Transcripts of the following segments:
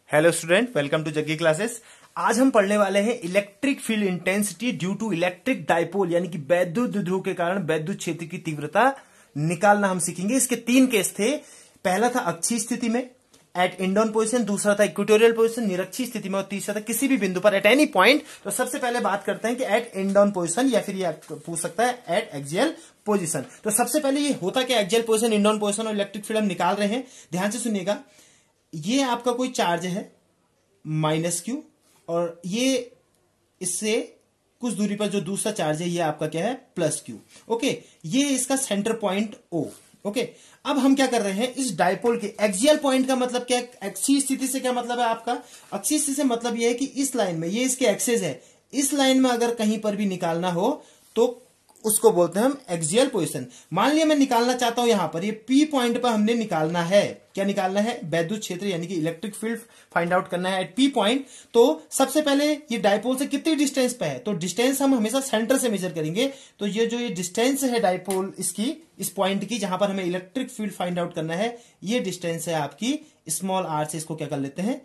Hello student, welcome to Jaggi classes. आज हम पढ़ने वाले हैं electric field intensity due to electric dipole, यानी कि वैद्युत द्विध्रुव के कारण वैद्युत क्षेत्र की तीव्रता निकालना हम सीखेंगे। इसके तीन केस थे। पहला था अक्षीय स्थिति में एट इंडोन पोजिशन, दूसरा था इक्वेटोरियल पोजिशन निरक्षीय स्थिति में, और तीसरा था किसी भी बिंदु पर एट एनी पॉइंट। तो सबसे पहले बात करते हैं कि एट इंडोन पोजिशन, या फिर ये पूछ सकता है एट एक्सियल पोजिशन। तो सबसे पहले ये होता क्या, एक्सियल पोजिशन, इंडोन पोजिशन और इलेक्ट्रिक फील्ड हम निकाल रहे हैं। ध्यान से सुनिएगा, ये आपका कोई चार्ज है माइनस क्यू, और ये इससे कुछ दूरी पर जो दूसरा चार्ज है ये आपका क्या है, प्लस क्यू। ओके, ये इसका सेंटर पॉइंट ओ। ओके, अब हम क्या कर रहे हैं, इस डाइपोल के एक्सियल पॉइंट का मतलब क्या है, अक्षीय स्थिति से क्या मतलब है आपका, अक्षीय स्थिति से मतलब ये है कि इस लाइन में, ये इसके एक्सेस है, इस लाइन में अगर कहीं पर भी निकालना हो तो उसको बोलते हैं हम एक्सियल पोजीशन। मान लिया मैं निकालना चाहता हूं, यहां पर ये पी पॉइंट पर हमने निकालना है, क्या निकालना है, वैद्युत क्षेत्र यानी कि इलेक्ट्रिक फील्ड फाइंड आउट करना है एट पी पॉइंट। तो सबसे पहले ये डाइपोल से कितनी डिस्टेंस पे है, तो डिस्टेंस हम हमेशा सेंटर से मेजर करेंगे। तो ये जो ये डिस्टेंस है डाइपोल इसकी, इस पॉइंट की जहां पर हमें इलेक्ट्रिक फील्ड फाइंड आउट करना है, ये डिस्टेंस है आपकी स्मॉल आर से, इसको क्या कर लेते हैं,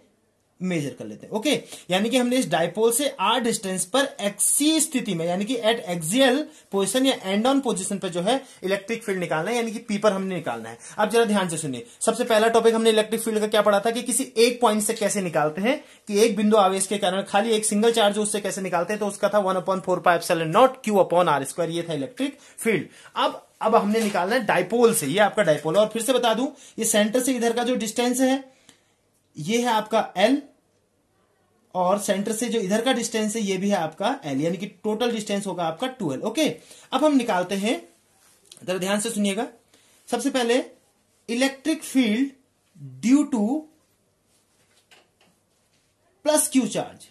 मेजर कर लेते हैं। ओके, यानी कि हमने इस डाइपोल से आर डिस्टेंस पर एक्सीय स्थिति में, यानी कि एट एक्सियल पोजीशन या एंड ऑन पोजीशन पर जो है इलेक्ट्रिक फील्ड निकालना है, यानी कि पी पर हमने निकालना है। अब जरा ध्यान से सुनिए, सबसे पहला टॉपिक हमने इलेक्ट्रिक फील्ड का क्या पढ़ा था कि किसी एक पॉइंट से कैसे निकालते हैं, कि एक बिंदु आवेश के कारण खाली एक सिंगल चार्ज उससे कैसे निकालते हैं, तो उसका था 1/4πε0 Q/r², ये था इलेक्ट्रिक फील्ड। अब हमने निकालना है डाइपोल से, ये आपका डाइपोल है। और फिर से बता दूं, ये सेंटर से इधर का जो डिस्टेंस है ये है आपका L, और सेंटर से जो इधर का डिस्टेंस है ये भी है आपका L, यानी कि टोटल डिस्टेंस होगा आपका 2L। ओके, अब हम निकालते हैं, जरा ध्यान से सुनिएगा। सबसे पहले electric field due two plus Q charge,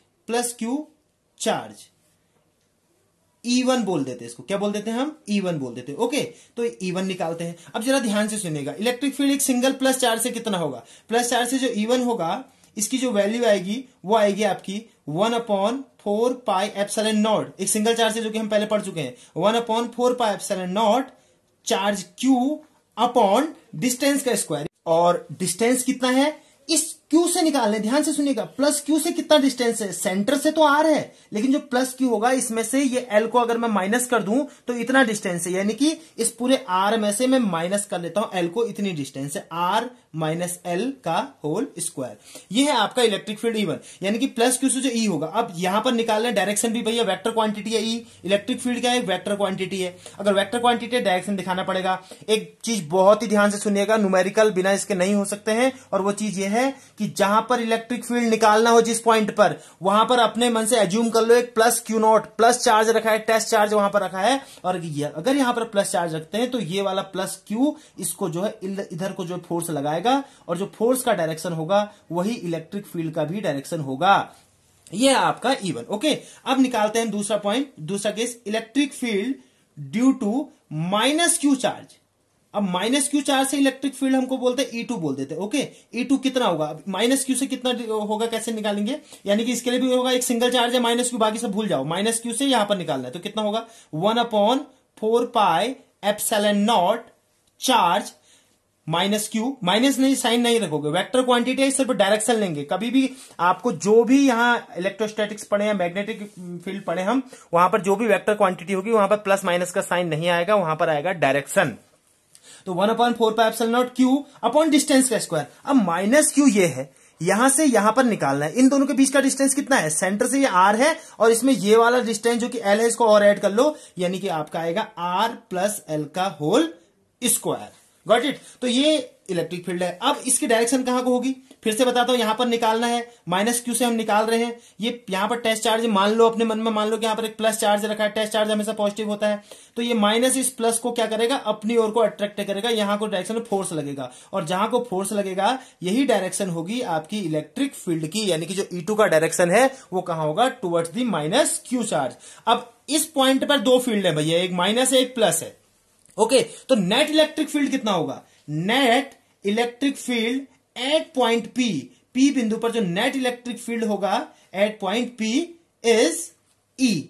E1 बोल देते हैं इसको, क्या बोल देते हैं हम, E1 बोल देते हैं। ओके, तो E1 निकालते हैं। अब जरा ध्यान से सुनिएगा, इलेक्ट्रिक फील्ड एक सिंगल प्लस चार्ज से कितना होगा, प्लस चार्ज से जो E1 होगा इसकी जो वैल्यू आएगी वो आएगी आपकी 1/4πε0, एक सिंगल चार्ज से जो कि हम पहले पढ़ चुके हैं, 1/4πε0 चार्ज Q अपॉन डिस्टेंस का स्क्वायर। और डिस्टेंस कितना है, इस Q से निकालने, ध्यान से सुनिएगा, प्लस Q से कितना डिस्टेंस है, सेंटर से तो R है, लेकिन जो प्लस Q होगा इसमें से ये L को अगर मैं माइनस कर दूं तो इतना डिस्टेंस है, यानी कि इस पूरे R में से मैं माइनस कर लेता हूं L को, इतनी डिस्टेंस है, R माइनस L का होल स्क्वायर। ये है आपका इलेक्ट्रिक फील्ड E1, यानी कि प्लस Q से जो E होगा। अब यहां पर निकालना है डायरेक्शन भी, भैया वेक्टर क्वांटिटी है E, इलेक्ट्रिक फील्ड क्या है, वेक्टर क्वांटिटी है। अगर वेक्टर क्वांटिटी है, डायरेक्शन दिखाना पड़ेगा। एक चीज बहुत ही ध्यान से सुनिएगा, न्यूमेरिकल बिना इसके नहीं हो सकते हैं, और वो चीज ये है कि जहां पर इलेक्ट्रिक फील्ड निकालना हो जिस पॉइंट पर, वहां पर अपने मन से एज्यूम कर लो एक प्लस Q0, प्लस चार्ज रखा है, टेस्ट चार्ज वहां पर रखा है, और अगर यहां पर प्लस चार्ज रखते हैं तो ये वाला प्लस Q इसको जो है इधर को जो फोर्स लगाएगा, और जो फोर्स का डायरेक्शन होगा वही इलेक्ट्रिक फील्ड का भी डायरेक्शन होगा। ये आपका E1। ओके, अब निकालते हैं दूसरा पॉइंट, दूसरा case, electric field due to minus Q charge. अब माइनस Q चार्ज से इलेक्ट्रिक फील्ड हमको बोलते हैं E2 बोल देते हैं। ओके, E2 कितना होगा, माइनस Q से कितना होगा, कैसे निकालेंगे, यानी कि इसके लिए भी होगा, एक सिंगल चार्ज है माइनस Q, बाकी सब भूल जाओ, माइनस Q से यहां पर निकालना है, तो कितना होगा 1/4πε0 चार्ज माइनस Q, माइनस नहीं, साइन नहीं रखोगे, वेक्टर क्वांटिटी है, सिर्फ डायरेक्शन लेंगे। कभी भी आपको जो भी यहां इलेक्ट्रोस्टैटिक्स पढ़े या मैग्नेटिक फील्ड पढ़े हम, वहां पर जो भी वेक्टर क्वांटिटी होगी वहां पर प्लस माइनस का साइन नहीं आएगा, वहां पर आएगा डायरेक्शन। तो 1/4πε0 Q अपॉन डिस्टेंस का स्क्वायर। अब माइनस Q ये है, यहां से यहां पर निकालना है, इन दोनों के बीच का डिस्टेंस कितना है, सेंटर से ये R है, और इसमें ये वाला डिस्टेंस जो कि L है इसको और ऐड कर लो, यानी कि आपका आएगा R प्लस L का होल स्क्वायर। Got it. तो ये इलेक्ट्रिक फील्ड है। अब इसकी डायरेक्शन कहां को होगी, फिर से बताता हूं, यहां पर निकालना है, माइनस Q से हम निकाल रहे हैं, ये यहां पर टेस्ट चार्ज, मान लो अपने मन में, मान लो कि यहां पर एक प्लस चार्ज रखा है, टेस्ट चार्ज हमेशा पॉजिटिव होता है, तो ये माइनस इस प्लस को क्या करेगा, अपनी ओर को अट्रैक्ट करेगा, यहां को डायरेक्शन में फोर्स लगेगा, और जहां को फोर्स लगेगा यही डायरेक्शन होगी आपकी इलेक्ट्रिक फील्ड की, यानी कि जो E2 का डायरेक्शन है वो कहां होगा, towards the minus Q charge. अब इस पॉइंट पर दो फील्ड है भैया, एक माइनस है एक प्लस है। ओके, तो नेट इलेक्ट्रिक फील्ड कितना होगा, net electric field at point P बिंदु पर जो नेट इलेक्ट्रिक फील्ड होगा at point P is E,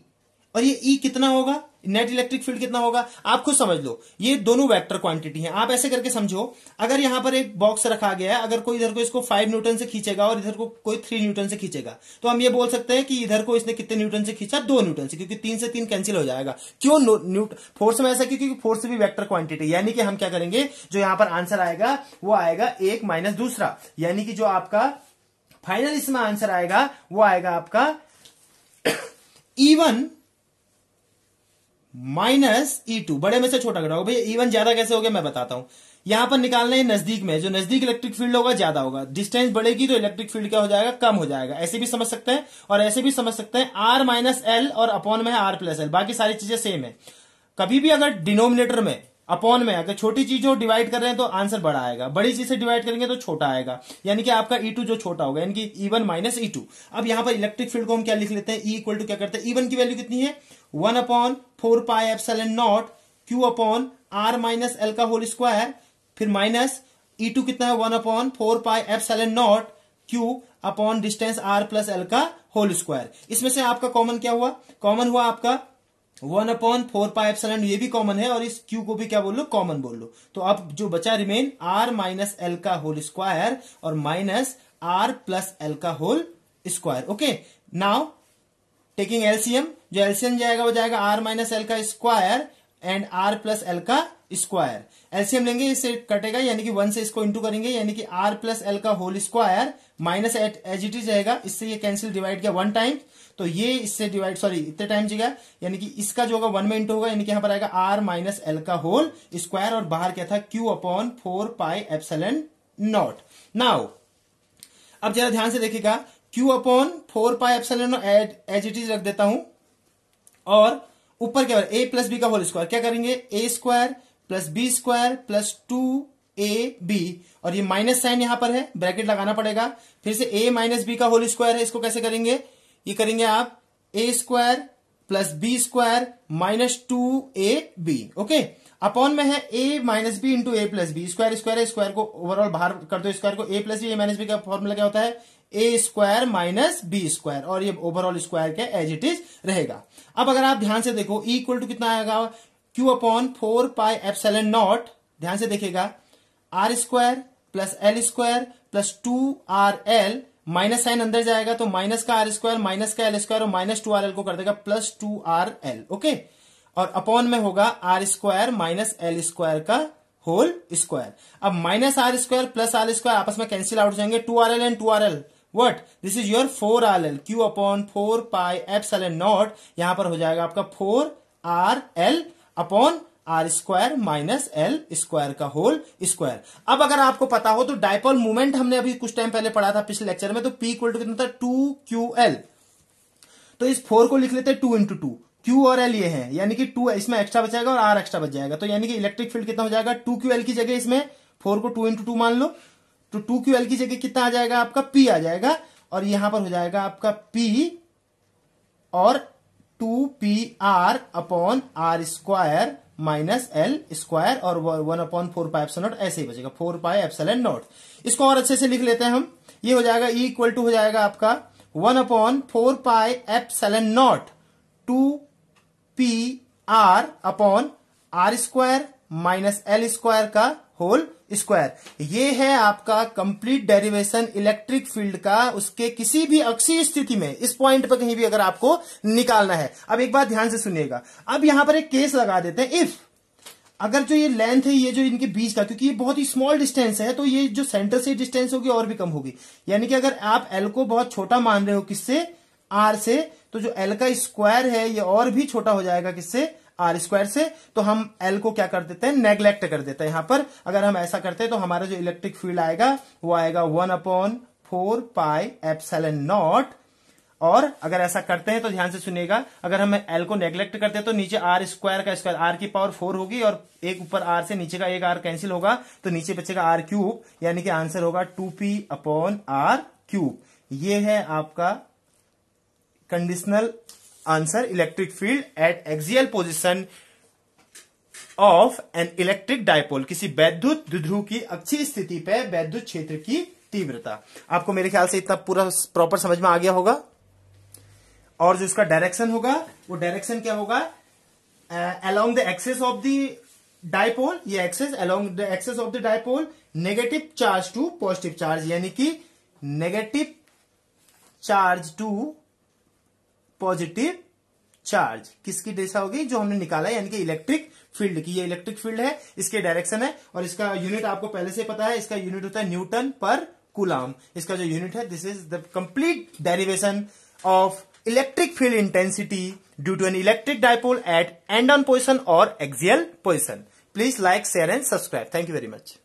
और ये E कितना होगा, नेट इलेक्ट्रिक फील्ड कितना होगा आप खुद समझ लो। ये दोनों वेक्टर क्वांटिटी हैं। आप ऐसे करके समझो, अगर यहां पर एक बॉक्स रखा गया है, अगर कोई इधर को इसको 5 न्यूटन से खींचेगा और इधर को कोई 3 न्यूटन से खींचेगा, तो हम ये बोल सकते हैं कि इधर को इसने कितने न्यूटन से खींचा, 2 न्यूटन से, क्योंकि 3 से 3 कैंसिल हो जाएगा। क्यों फोर्स में ऐसा, क्योंकि फोर्स भी वेक्टर क्वांटिटी, यानी कि हम क्या करेंगे, जो यहां पर आंसर आएगा वो आएगा एक माइनस दूसरा, यानी कि जो आपका फाइनल इसमें आंसर आएगा वो आएगा आपका E1 माइनस E2। बड़े में से छोटा घटाओ भैया, E1 ज्यादा कैसे हो गया मैं बताता हूं। यहां पर निकालना है नजदीक में, जो नजदीक इलेक्ट्रिक फील्ड होगा ज्यादा होगा, डिस्टेंस बढ़ेगी तो इलेक्ट्रिक फील्ड क्या हो जाएगा, कम हो जाएगा। ऐसे भी समझ सकते हैं और ऐसे भी समझ सकते हैं। R माइनस एल और अपॉन में है R प्लस एल, बाकी सारी चीजें सेम है। कभी भी अगर डिनोमिनेटर में अपॉन में अगर छोटी चीज जो डिवाइड कर रहे हैं तो आंसर बड़ा आएगा, बड़ी चीज से डिवाइड करेंगे तो छोटा आएगा, यानी कि आपका E2 जो छोटा होगा, यानी कि E1 माइनस E2। अब यहां पर इलेक्ट्रिक फील्ड को हम क्या लिख लेते हैं, E इक्वल टू क्या करते हैं, E1 की वैल्यू कितनी है 1 upon 4 pi epsilon not Q upon R minus L का होल स्क्वायर, फिर माइनस E2 कितना है 1 upon 4 pi epsilon not Q upon distance R plus L का होल स्क्वायर। इसमें से आपका कॉमन क्या हुआ, कॉमन हुआ आपका 1 अपॉन 4 पाई एप्सिलॉन, ये भी कॉमन है और इस Q को भी क्या बोल लो, कॉमन बोल लो। तो अब जो बचा रिमेन R माइनस एल का होल स्क्वायर और माइनस R प्लस एल का whole square. Okay, now taking LCM, जो एलसीएम जाएगा वो जाएगा R माइनस एल का square and R plus L का स्क्वायर। एलसीएम लेंगे, इससे कटेगा, यानी कि 1 से इसको इंटू करेंगे, यानी कि R प्लस एल का whole square minus as it is रहेगा, इससे ये कैंसिल, डिवाइड किया 1 टाइम, तो ये इससे डिवाइड, सॉरी इतने टाइम जाएगा, यानी कि इसका जो होगा 1 में इंटू होगा, यानी कि यहां पर आएगा R माइनस एल का होल स्क्वायर और बाहर क्या था Q upon 4 pi epsilon naught. Now अब जरा ध्यान से देखिएगा, Q upon 4 pi epsilon as it is रख देता हूं और ऊपर क्या a प्लस बी का होल स्क्वायर, क्या करेंगे a square plus B square plus 2ab, और ये माइनस साइन यहां पर है, ब्रैकेट लगाना पड़ेगा। फिर से a माइनस बी का होल स्क्वायर है, इसको कैसे करेंगे, ये करेंगे आप a square plus B square minus 2ab। Okay, upon में है a minus B into a plus B, square square है, स्क्वायर को ओवरऑल बाहर कर दो, स्क्वायर को a plus B, a minus B का फॉर्मूला क्या होता है a square minus B square, और ये ओवरऑल स्क्वायर के एज इट इज रहेगा। अब अगर आप ध्यान से देखो, E इक्वल टू कितना आएगा Q upon 4 pi epsilon naught, ध्यान से देखिएगा, R square plus L square plus 2RL, minus sign अंदर जाएगा तो माइनस का R स्क्वायर माइनस का L स्क्वायर और माइनस 2RL को कर देगा प्लस 2RL। ओके, और अपॉन में होगा R square minus L square का होल स्क्वायर। अब minus R square plus R square आपस में कैंसिल आउट हो जाएंगे, 2RL and 2RL, what, this is your 4RL, Q upon 4 pi epsilon not, यहां पर हो जाएगा आपका 4RL upon R square minus L square का होल स्क्वायर। अब अगर आपको पता हो तो डायपोल मूवमेंट हमने अभी कुछ टाइम पहले पढ़ा था पिछले लेक्चर में, तो P इक्वल टू कितना था 2QL, तो इस 4 को लिख लेते हैं 2 इंटू 2, Q और L ये है, यानी कि 2 इसमें एक्स्ट्रा बचाएगा और R एक्स्ट्रा बच जाएगा, तो यानी कि इलेक्ट्रिक फील्ड कितना हो जाएगा 2QL की जगह, इसमें 4 को 2 इंटू 2 मान लो, तो 2QL की जगह कितना आ जाएगा आपका P आ जाएगा, और यहां पर हो जाएगा आपका P और 2PR upon R square minus L square और 1 अपॉन 4 पाई एप्सिलॉन नॉट, ऐसे ही बचेगा 4 पाई एप्सिलॉन नॉट। इसको और अच्छे से लिख लेते हैं हम, ये हो जाएगा E इक्वल टू हो जाएगा आपका 1 upon 4 pi epsilon not 2PR upon R square minus L square का होल स्क्वायर। ये है आपका कंप्लीट डेरिवेशन इलेक्ट्रिक फील्ड का, उसके किसी भी अक्षीय स्थिति में इस पॉइंट पर कहीं भी अगर आपको निकालना है। अब एक बात ध्यान से सुनिएगा, अब यहां पर एक केस लगा देते हैं, इफ अगर जो ये लेंथ है, ये जो इनके बीच का, क्योंकि ये बहुत ही स्मॉल डिस्टेंस है, तो ये जो सेंटर से डिस्टेंस होगी और भी कम होगी, यानी कि अगर आप एल को बहुत छोटा मान रहे हो किससे, आर से, तो जो एल का स्क्वायर है ये और भी छोटा हो जाएगा किससे, आर स्क्वायर से, तो हम एल को क्या कर देते हैं, नेग्लेक्ट कर देते हैं। यहां पर अगर हम ऐसा करते हैं तो हमारा जो इलेक्ट्रिक फील्ड आएगा वो आएगा 1 अपॉन 4 पाई एप्सिलॉन नॉट, और अगर ऐसा करते हैं तो ध्यान से सुनिएगा, अगर हम एल को नेग्लेक्ट करते हैं तो नीचे आर स्क्वायर का स्क्वायर, आर की पावर 4 होगी और एक ऊपर आर से नीचे का एक आर कैंसिल होगा, तो नीचे बचेगा आर क्यूब, यानी कि आंसर होगा 2p अपॉन आर क्यूब। ये है आपका conditional answer, electric field eight axial position of an electric dipole, किसी वैद्युत द्विध्रुव की अक्षीय स्थिति पे वैद्युत क्षेत्र की तीव्रता। आपको मेरे ख्याल से इतना पूरा प्रॉपर समझ में आ गया होगा, और जो इसका डायरेक्शन होगा वो डायरेक्शन क्या होगा, along the axis of the dipole, ये axis along the axis of the dipole, negative charge to positive charge, यानी कि negative charge to positive charge किसकी दिशा होगी, जो हमने निकाला है, यानी कि इलेक्ट्रिक फील्ड की। ये इलेक्ट्रिक फील्ड है, इसके डायरेक्शन है, और इसका यूनिट आपको पहले से पता है, इसका यूनिट होता है न्यूटन पर कूलम। इसका जो यूनिट है, this is the complete derivation of electric field intensity due to an electric dipole at end on position और axial position. Please like, share and subscribe. Thank you very much.